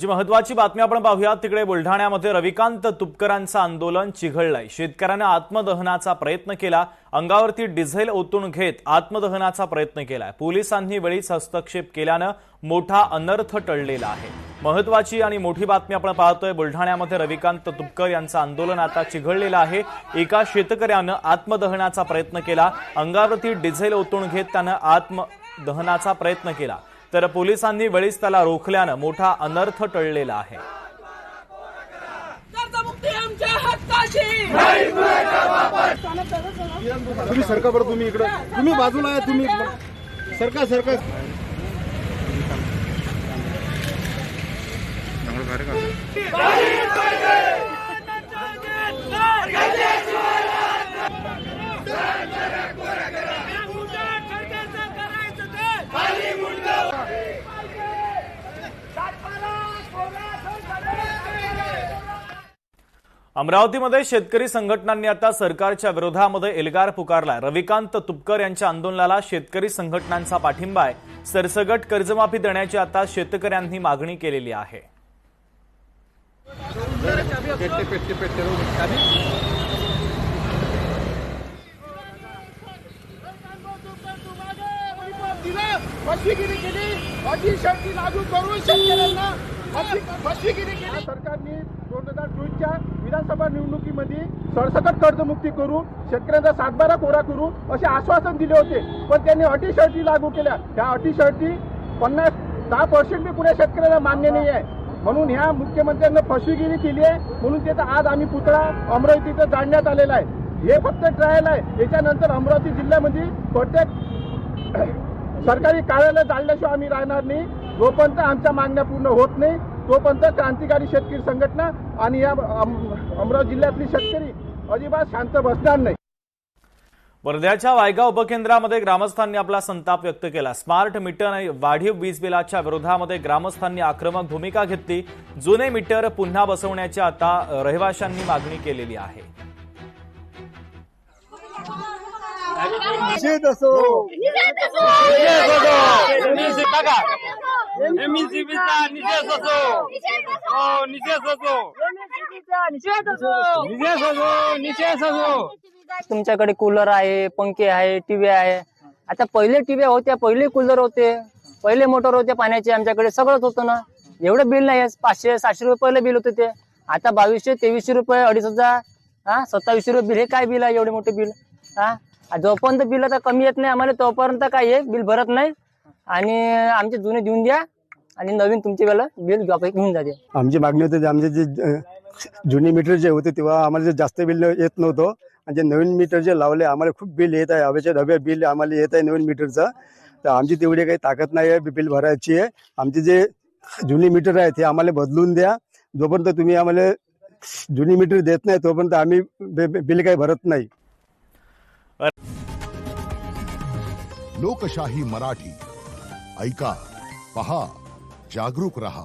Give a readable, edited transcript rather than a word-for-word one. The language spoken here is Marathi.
महत्वाची बातमी आपण पाहूयात। तिकडे बुलढाण्यामध्ये रविकांत तुपकरांचं आंदोलन चिघळलंय। शेतकऱ्यांनी आत्मदहनाचा प्रयत्न केला, अंगावरती डिझेल ओतून घेत आत्मदहनाचा प्रयत्न केलाय। पोलिसांनी वेळीच हस्तक्षेप केल्यानं मोठा अनर्थ टळलेला आहे। महत्वाची आणि मोठी बातमी आपण पाहतोय। बुलढाण्यामध्ये रविकांत तुपकर यांचं आंदोलन आता चिघळलेलं आहे। एका शेतकऱ्यानं आत्मदहनाचा प्रयत्न केला, अंगावरती डिझेल ओतून घेत त्यानं आत्मदहनाचा प्रयत्न केला, तर पोलिसांनी वेळीच त्याला रोखल्यानं मोठा अनर्थ टळलेला आहे। तुम्ही सरका बरं, तुम्ही इकडे, तुम्ही बाजूला आहे, तुम्ही सरका सरका। अमरावतीमध्ये शेतकरी संघटनांनी आता सरकारच्या विरोधामध्ये एल्गार पुकारलाय। रविकांत तुपकर यांच्या आंदोलनाला शेतकरी संघटनांचा पाठिंबा आहे। सरसगट कर्जमाफी देण्याची आता शेतकऱ्यांनी मागणी केलेली आहे। सरकारने 2024च्या विधानसभा निवडणुकीमध्ये सरसकट कर्जमुक्ती करू, शेतकऱ्यांचा 7/12 कोरा करू असे आश्वासन दिले होते, पण त्यांनी अटी शर्ती लागू केल्या। त्या अटी शर्ती 10% बी पुण्या शेतकऱ्याला मान्य नाही आहे, म्हणून ह्या मुख्यमंत्र्यांनी फसवेगिरी केली आहे। म्हणून ते आज आम्ही पुतळा अमरावतीत जाळण्यात आलेला आहे। हे फक्त ट्रायल आहे। याच्यानंतर अमरावती जिल्ह्यामध्ये प्रत्येक सरकारी कार्यालय जाळल्याशिवाय आम्ही राहणार नाही। जोपर्यंत आमच्या मागण्या पूर्ण होत नाही तोपर्यंत क्रांतिकारी शेतकरी संघटना आणि या अमरावती जिल्ह्यातली शेतकरी अजिबात शांत बसणार नाही। वर्ध्याच्या वायगाव उपकेंद्रामध्ये ग्रामस्थांनी आपला संताप व्यक्त केला। स्मार्ट मीटर आणि वाढीव वीज बिलाच्या विरोधामध्ये ग्रामस्थांनी आक्रमक भूमिका घेतली। जुने मीटर पुन्हा बसवण्याची आता रहिवाशांनी मागणी केलेली आहे। निषेध असो, तुमच्याकडे कूलर आहे, पंखे आहे, टीव्ही आहे। आता पहिले टीव्ही होत्या, पहिले कूलर होते, पहिले मोटर होते पाण्याचे, आमच्याकडे सगळंच होतं ना। एवढं बिल नाही, 500-700 रुपये पहिले बिल होते ते, आता 2200-2300 रुपये, 2500, 2700 रुपये बिल। हे काय बिल आहे एवढे मोठे बिल? जोपर्यंत बिल आता कमी येत नाही आम्हाला तोपर्यंत काय हे बिल भरत नाही, आणि आमचे जुने देऊन द्या आणि नवीन तुमचे बिल घेऊन जाते। आमची मागणी होती, आमचे जे जुने मीटर जे होते तेव्हा आम्हाला जास्त बिल येत नव्हतं, आणि जे नवीन मीटर जे लावले आम्हाला खूप बिल येत आहे। हवेच्या डब्या बिल आम्हाला येत आहे नवीन मीटरचं, तर आमची तेवढी काही ताकद नाही आहे बिल भरायची आहे। आमचे जे जुने मीटर आहे ते आम्हाला बदलून द्या। जोपर्यंत तुम्ही आम्हाला जुनी मीटर देत नाही तोपर्यंत आम्ही बिल काही भरत नाही। लोकशाही मराठी ऐका, पहा, जागरूक रहा।